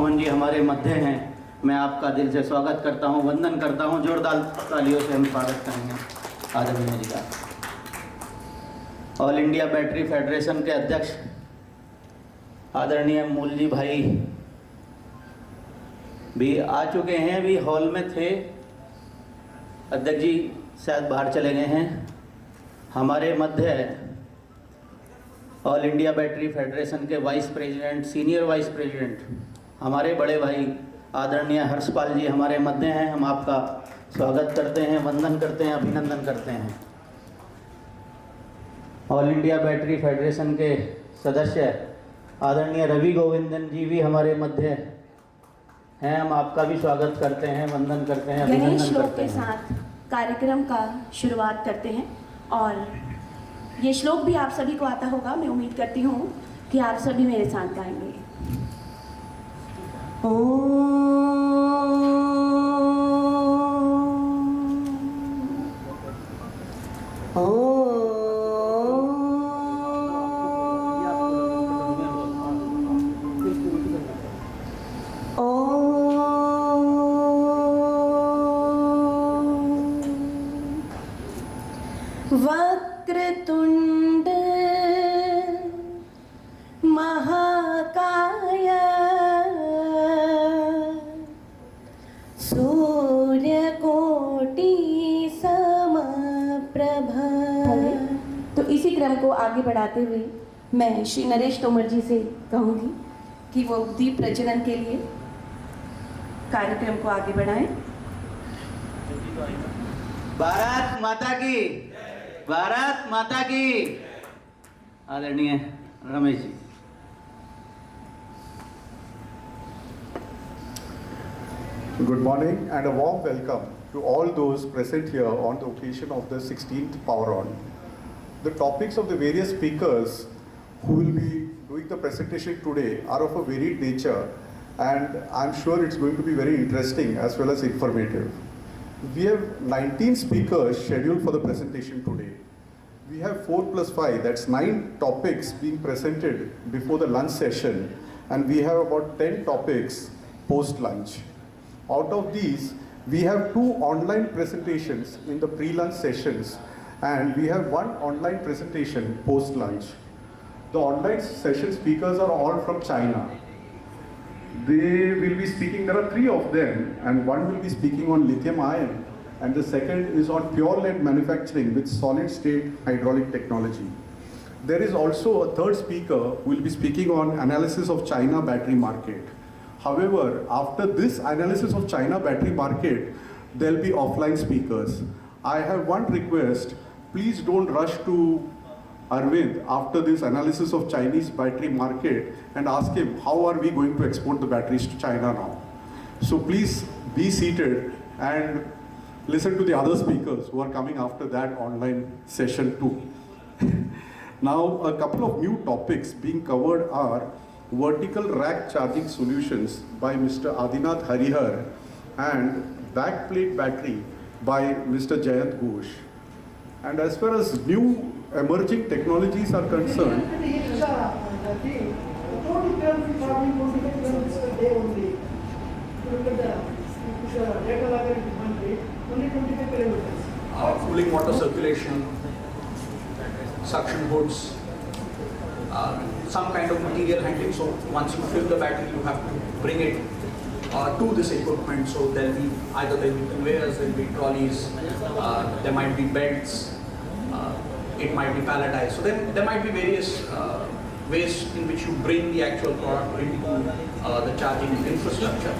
मोहन जी हमारे मध्य हैं। मैं आपका दिल से स्वागत करता हूं, वंदन करता हूं। जोरदार तालियों से हम स्वागत करेंगे आदरणीय जी का। ऑल इंडिया बैटरी फेडरेशन के अध्यक्ष आदरणीय मूल जी भाई भी आ चुके हैं, अभी हॉल में थे। अध्यक्ष जी शायद बाहर चले गए हैं। हमारे मध्य ऑल इंडिया बैटरी फेडरेशन के vice president, senior vice president हमारे बड़े भाई आदरणीय हर्षपाल जी हमारे मध्य हैं। हम आपका स्वागत करते हैं, वंदन करते हैं, अभिनंदन करते हैं। ऑल इंडिया बैटरी फेडरेशन के सदस्य आदरणीय रवि गोविंदन जी भी हमारे मध्य हैं। हम आपका भी स्वागत करते हैं, वंदन करते हैं, अभिनंदन करते हैं। के साथ कार्यक्रम का शुरुआत करते हैं और ये श्लोक भी आप सभी को आता होगा। मैं उम्मीद करती हूँ कि आप सभी मेरे साथ गाएंगे। वक्रतुंड महाकाय सूर्यकोटि समप्रभ। तो इसी क्रम को आगे बढ़ाते हुए मैं श्री नरेश तोमर जी से कहूँगी कि वो दीप प्रज्वलन के लिए कार्यक्रम को आगे बढ़ाएं। भारत माता की, भारत माता की। आदरणीय Ramesh ji. Good morning and a warm welcome to all those present here on the occasion of the 16th Power On. The topics of the various speakers who will be doing the presentation today are of a varied nature, and I'm sure it's going to be very interesting as well as informative. We have 19 speakers scheduled for the presentation today. We have 4 plus 5, that's 9 topics being presented before the lunch session, and we have about 10 topics post-lunch. Out of these, we have 2 online presentations in the pre-lunch sessions, and we have 1 online presentation post-lunch. The online session speakers are all from China. They will be speaking, there are 3 of them, and 1 will be speaking on lithium ion, and the second is on pure lead manufacturing with solid state hydraulic technology. There is also a 3rd speaker who will be speaking on analysis of China battery market. However, after this analysis of China battery market, there will be offline speakers. I have one request, please don't rush to Arvind after this analysis of Chinese battery market and ask him how are we going to export the batteries to China now. So please be seated and listen to the other speakers who are coming after that online session too. Now a couple of new topics being covered are vertical rack charging solutions by Mr. Adinath Harihar and backplate battery by Mr. Jayant Ghosh. And as far as new emerging technologies are concerned, cooling water circulation, suction hoods, some kind of material handling. So once you fill the battery, you have to bring it to this equipment. So there'll be either conveyors, there'll be trolleys, there might be belts, it might be palletized. So then there might be various ways in which you bring the actual product into the charging infrastructure.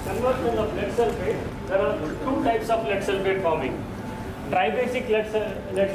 Conversion of lead sulfate, there are 2 types of lead sulfate forming. Tribasic lead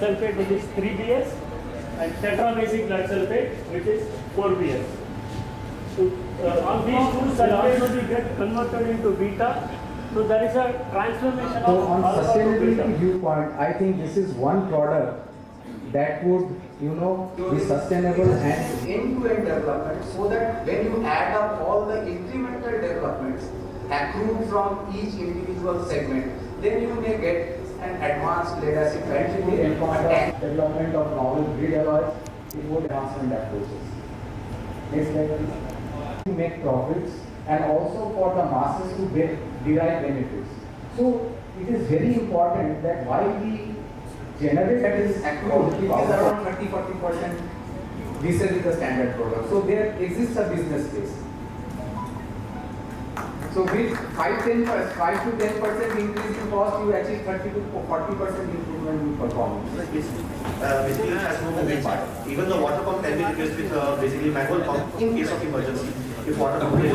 sulfate, which is 3Bs, and tetrabasic lead sulfate, which is 4Bs. So, all these 2 sulfates will get converted into beta. So there is a transformation So of on alpha to sustainability beta. viewpoint, I think this is one product that would, be sustainable and end-to-end development, so that when you add up all the incremental developments, accrued from each individual segment, then you may get an advanced leadership battery and development of novel grid alloys in more advancement approaches. Next level, to make profits and also for the masses to derive benefits. So it is very important that while we generate that is accrued, it is around 30-40% vis-a-vis the standard product. So there exists a business case. So with 5 to 10% increase in cost, you achieve 30 to 40% improvement in performance. Basically, it has no moving part. Even the water pump can be replaced with basically manual pump in case of emergency. If water pump is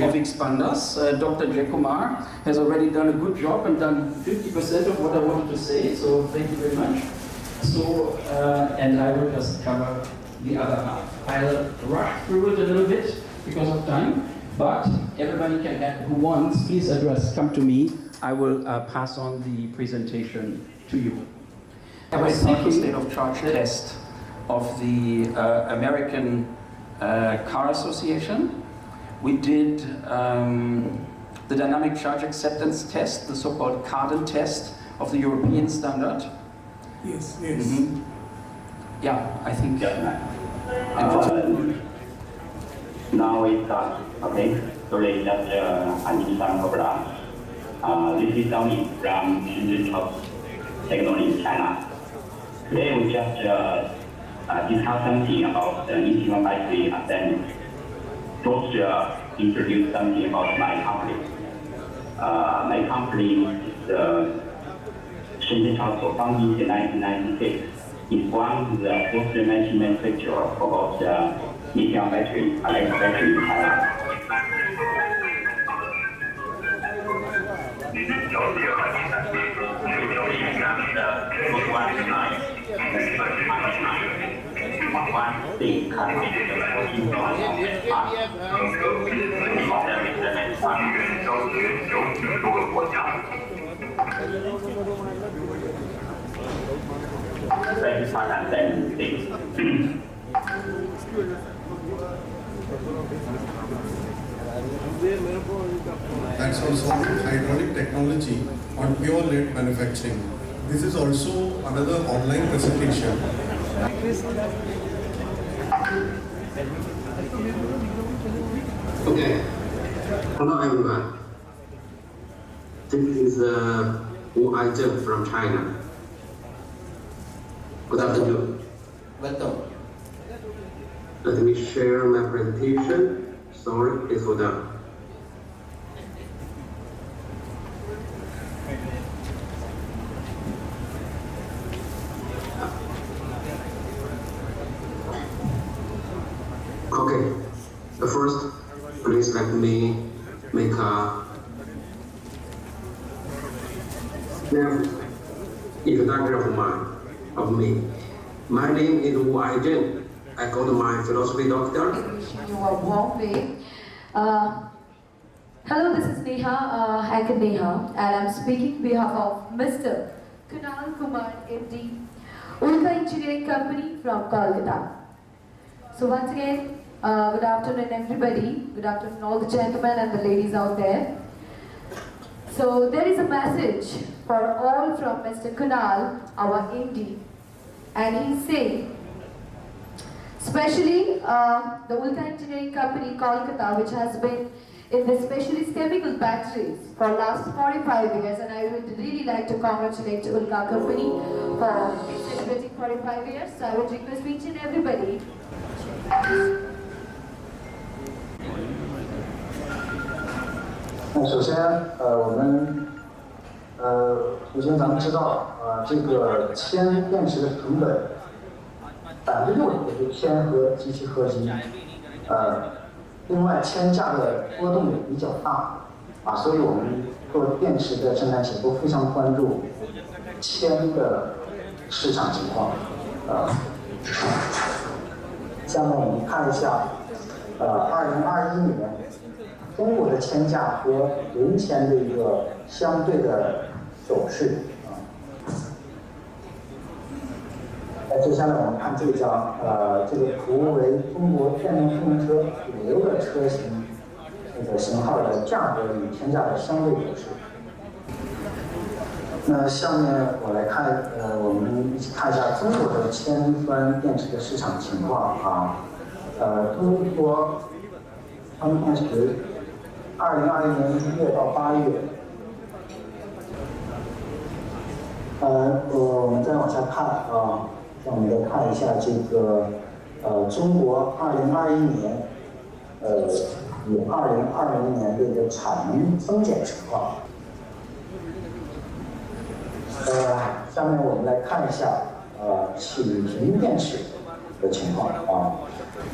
of expanders. Dr. Jakumar has already done a good job and done 50% of what I wanted to say, so thank you very much. So, and I will just cover the other half. I'll rush through it a little bit because of time, but everybody can have, who wants, please come to me. I will pass on the presentation to you. I was taking state of charge test of the American Car Association. We did the dynamic charge acceptance test, the so-called Cardan test of the European standard. Yes, yes. Yeah, I think. Now we start. Okay, sorry, just I need some problems. This is Tony from Institute of Technology in China. Today we just discuss something about the lithium battery assembly. First, introduce something about my company. My company is Shenzhen Chaosou, founded in 1996. It's one of the first manufacturer of the lithium battery, electric battery in China. That's also hydraulic technology on pure lead manufacturing. This is also another online presentation. Okay. Hello everyone. This is Wu Aizhen from China. Good afternoon. Welcome. Let me share my presentation. Sorry, please hold on. Okay. First, please let me make a introduction of me. My name is Wu Aizhen. I got my philosophy doctor. Wishing you a warm way. Hello, this is Neha, Hacker Neha, and I'm speaking on behalf of Mr. Kunal Kumar, MD, Ulka Engineering Company from Kolkata. So once again, good afternoon everybody. Good afternoon all the gentlemen and the ladies out there. So there is a message for all from Mr. Kunal, our MD, and he's saying, especially the Ulka Engineering Company, Kolkata, which has been in the specialist chemical batteries for last 45 years, and I would really like to congratulate Ulka Company for celebrating 45 years. So I would request each and everybody. 首先，首先咱们知道，这个铅电池的成本60%也是铅和机器合金，另外铅价的波动也比较大，所以我们做电池的生产企业都非常关注铅的市场情况。下面我们看一下，2021年中国的铅价和人铅的一个相对的走势。接下来我们看这张，这个图为中国电动自行车主流的车型那个型号的价格与天价的相对优势。那下面我来看，我们一起看一下中国的铅酸电池的市场情况啊。中国他们电池2021年1月到8月，我们再往下看啊，让我们再看一下这个中国2021年与2020年的一个产能增减情况。下面我们来看一下启停电池的情况啊。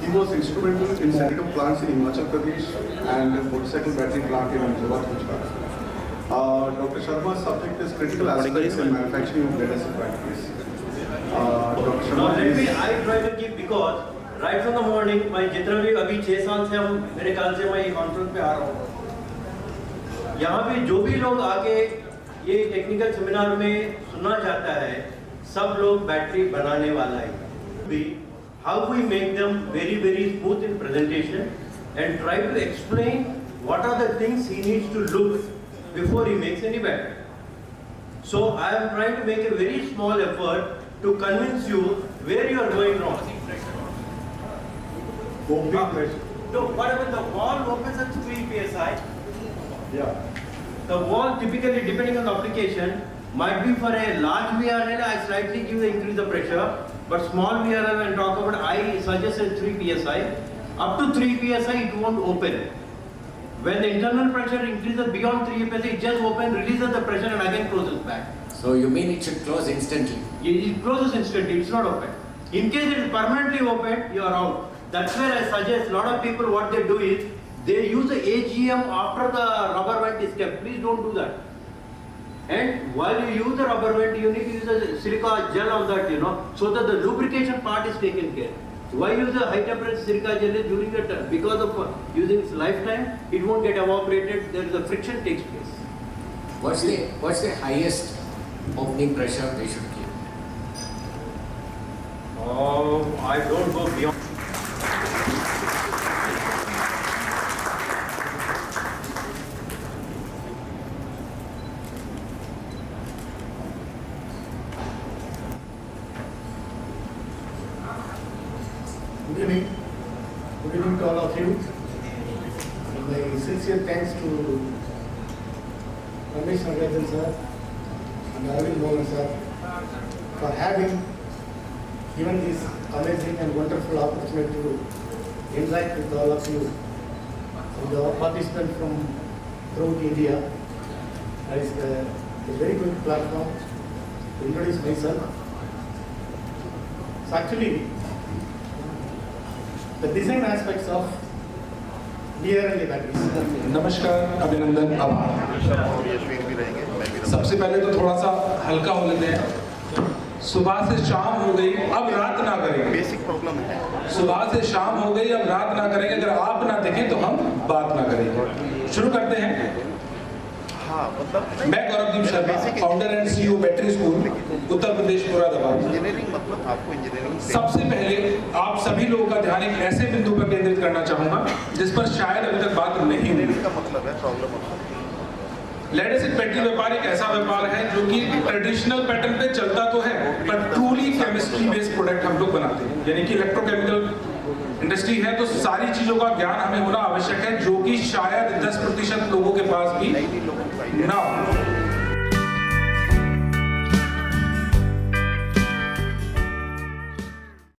He was instrumental in setting up plants in Himachal Pradesh and a motorcycle battery plant in Gujarat. Dr. Sharma's subject is critical aspects in manufacturing of lead-acid batteries. Dr. Sharma, I try to keep because right from the morning, मैं जितना भी अभी 6 साल से हम मेरे ख्याल से मैं ये कॉन्फ्रेंस पे आ रहा हूँ। यहाँ पे जो भी लोग आके ये टेक्निकल सेमिनार में सुनना चाहता है, सब लोग बैटरी बनाने वाला है। How we make them very smooth in presentation and try to explain what are the things he needs to look before he makes any battery. So I am trying to make a very small effort to convince you where you are going wrong. So whatever the wall opens at 3 psi. Yeah. The wall typically, depending on the application, might be for a large VRL, I slightly increase the pressure. But small VRL, when talk about, I suggested 3 psi. Up to 3 psi, it won't open. When the internal pressure increases beyond 3 psi, it just opens, releases the pressure, and again closes back. So you mean it should close instantly? It closes instantly. It's not open. In case it is permanently open, you are out. That's where I suggest a lot of people what they do is they use the AGM after the rubber vent is kept. Please don't do that. And while you use the rubber vent, you need to use a silica gel on that, so that the lubrication part is taken care. Why use a high temperature silica gel during that? Because of using its lifetime, it won't get evaporated. There is a friction takes place. What's the highest opening pressure they should keep? I don't go beyond. Good evening to all of you. My sincere thanks to Ramesh Nagarajan sir and Arvind Mohan sir for having given this amazing and wonderful opportunity to interact with all of you and our participants from throughout India. It's a very good platform to introduce myself. So actually, the design aspects of DRLA batteries. नमस्कार, अभिनंदन, आभार। सबसे पहले तो थोड़ा सा हल्का हो लेते हैं। सुबह से शाम हो गई, अब रात ना करेंगे। बेसिक प्रॉब्लम है। सुबह से शाम हो गई, अब रात ना करेंगे। अगर आप ना देखें तो हम बात ना करेंगे। शुरू करते हैं। मैं Gauravdeep Sharma, founder and CEO battery school, Uttar Pradesh, Moradabad. Engineering मतलब आपको इंजीनियरिंग। सबसे पहले आप सभी लोगों का ध्यान एक ऐसे बिंदु पर केंद्रित करना चाहूंगा जिस पर शायद अभी तक बात नहीं हुई। का मतलब है प्रॉब्लम। लेड एसिड बैटरी व्यापार एक ऐसा व्यापार है जो कि ट्रेडिशनल पैटर्न पे चलता तो है, पर ट्रूली केमिस्ट्री बेस्ड प्रोडक्ट हम लोग बनाते हैं, यानी कि इलेक्ट्रोकेमिकल इंडस्ट्री है, तो सारी चीजों का ज्ञान हमें होना आवश्यक है, जो कि शायद 10% लोगों के पास भी ना हो।